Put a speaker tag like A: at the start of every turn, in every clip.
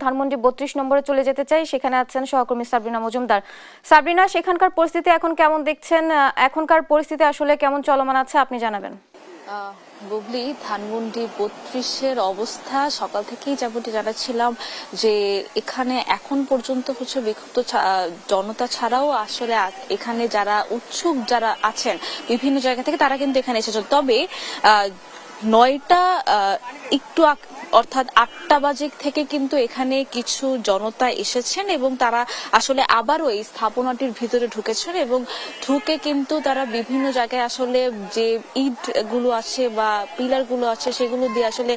A: ধানমন্ডি ৩২ নম্বরে চলে যেতে চাই, সেখানে আছেন সহকর্মী সাবরিনা মজুমদার। সাবরিনা, সেখানকার পরিস্থিতি এখন কেমন দেখছেন? এখনকার পরিস্থিতি আসলে কেমন চলমান আছে আপনি জানাবেন।
B: বুবলি, ধানমন্ডি ৩২-এর অবস্থা সকাল থেকেই যেমনটি জানাচ্ছিলাম যে এখানে এখন পর্যন্ত হচ্ছে বিক্ষুব্ধ জনতা ছাড়াও আসলে এখানে যারা উৎসুক যারা আছেন বিভিন্ন জায়গা থেকে তারা কিন্তু এখানে এসেছেন। তবে ৯টা একটু অর্থাৎ ৮টা বাজে থেকে কিন্তু এখানে কিছু জনতা এসেছেন এবং তারা আসলে আবারও এই স্থাপনাটির ভিতরে ঢুকেছেন এবং ঢুকে কিন্তু তারা বিভিন্ন জায়গায় আসলে যে ইট গুলো আছে বা পিলার গুলো আছে সেগুলো দিয়ে আসলে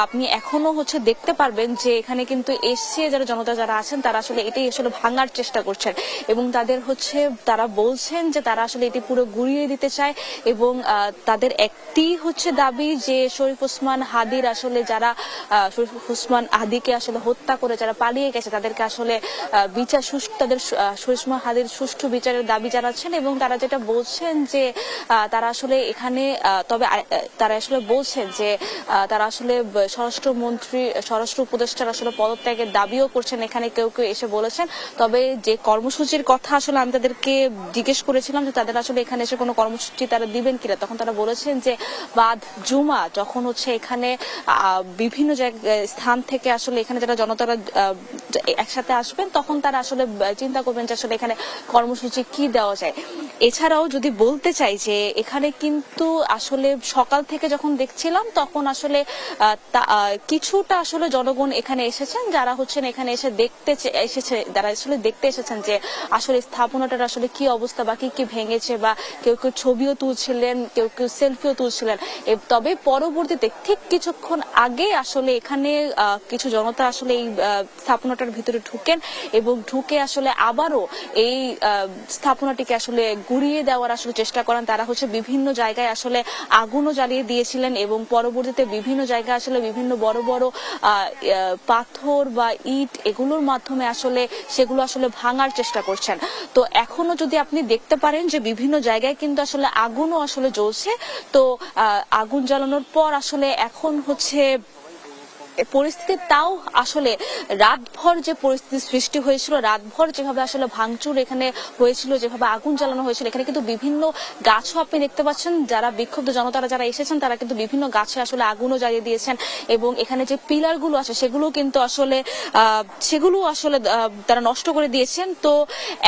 B: আপনি এখনো হচ্ছে দেখতে পারবেন যে এখানে কিন্তু এসে যারা জনতা যারা আছেন তারা আসলে এটাই আসলে ভাঙার চেষ্টা করছেন এবং তাদের হচ্ছে তারা বলছেন যে তারা আসলে এটি পুরো গুড়িয়ে দিতে চায় এবং তাদের একটি হচ্ছে দাবি যে শরীফ ওসমান হাদির আসলে যারা শরীফ ওসমান হাদিকে আসলে হত্যা করে যারা পালিয়ে গেছে তাদেরকে আসলে বিচার তাদের শরীফ ওসমান হাদির সুষ্ঠু বিচারের দাবি জানাচ্ছেন এবং তারা যেটা বলছেন যে তারা আসলে এখানে তবে তারা আসলে বলছেন যে তারা আসলে স্বরাষ্ট্রমন্ত্রী স্বরাষ্ট্র উপদেষ্টার আসলে পদত্যাগের দাবিও করছেন। এখানে কেউ কেউ এসে বলেছেন, তবে যে কর্মসূচির কথা আসলে আমি তাদেরকে জিজ্ঞেস করেছিলাম যে তাদের আসলে এখানে এসে কোনো কর্মসূচি তারা দিবেন কিনা, তখন তারা বলেছেন যে বাদ জুমা যখন হচ্ছে এখানে বিভিন্ন স্থান থেকে আসলে এখানে যারা জনতারা একসাথে আসবেন তখন তারা আসলে চিন্তা করবেন যে আসলে এখানে কর্মসূচি কি দেওয়া যায়। এছাড়াও যদি বলতে চাই যে এখানে কিন্তু আসলে সকাল থেকে যখন দেখছিলাম তখন আসলে কিছুটা আসলে জনগণ এখানে এসেছেন যারা হচ্ছেন এখানে এসে যারা আসলে দেখতে এসেছেন যে আসলে স্থাপনাটার আসলে কি অবস্থা বা কি কি ভেঙেছে বা কেউ কেউ ছবিও তুলছিলেন, কেউ কেউ সেলফিও তুলছিলেন। তবে পরবর্তীতে ঠিক কিছুক্ষণ আগে আসলে এখানে কিছু জনতা আসলে এই স্থাপনাটার ভিতরে ঢুকেন এবং ঢুকে আসলে আবারও এই স্থাপনাটিকে আসলে গুড়িয়ে দেওয়ার আসলে চেষ্টা করেন। তারা হচ্ছে বিভিন্ন জায়গায় আসলে আগুনও জ্বালিয়ে দিয়েছিলেন এবং পরবর্তীতে বিভিন্ন জায়গায় আসলে বিভিন্ন বড় বড় পাথর বা ইট এগুলোর মাধ্যমে আসলে সেগুলো আসলে ভাঙার চেষ্টা করছেন। তো এখনো যদি আপনি দেখতে পারেন যে বিভিন্ন জায়গায় কিন্তু আসলে আগুনও আসলে জ্বলছে। তো আগুন জ্বালানোর পর আসলে এখন হচ্ছে পরিস্থিতি তাও আসলে রাতভর যে পরিস্থিতি সৃষ্টি হয়েছিল, রাতভর যেভাবে আসলে ভাঙচুর এখানে হয়েছিল, যেভাবে আগুন জ্বালানো হয়েছিল, এখানে কিন্তু বিভিন্ন গাছও আপনি দেখতে পাচ্ছেন। যারা বিক্ষুব্ধ জনতারা যারা এসেছেন তারা কিন্তু বিভিন্ন গাছে আসলে আগুনও জ্বালিয়ে দিয়েছেন এবং এখানে যে পিলার গুলো আছে সেগুলো কিন্তু আসলে তারা নষ্ট করে দিয়েছেন। তো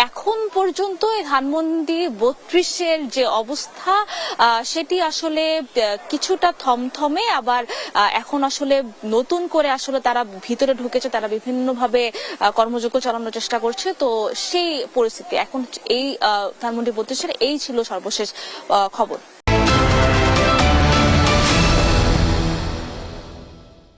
B: এখন পর্যন্ত ধানমন্ডি ৩২-এর যে অবস্থা সেটি আসলে কিছুটা থমথমে, আবার এখন আসলে নতুন করে আসলে তারা ভিতরে ঢুকেছে, তারা বিভিন্নভাবে কর্মযোগ্য চালানোর চেষ্টা করছে। তো সেই পরিস্থিতি এখন এই ধানমন্ডি ৩২-এর এই ছিল সর্বশেষ খবর।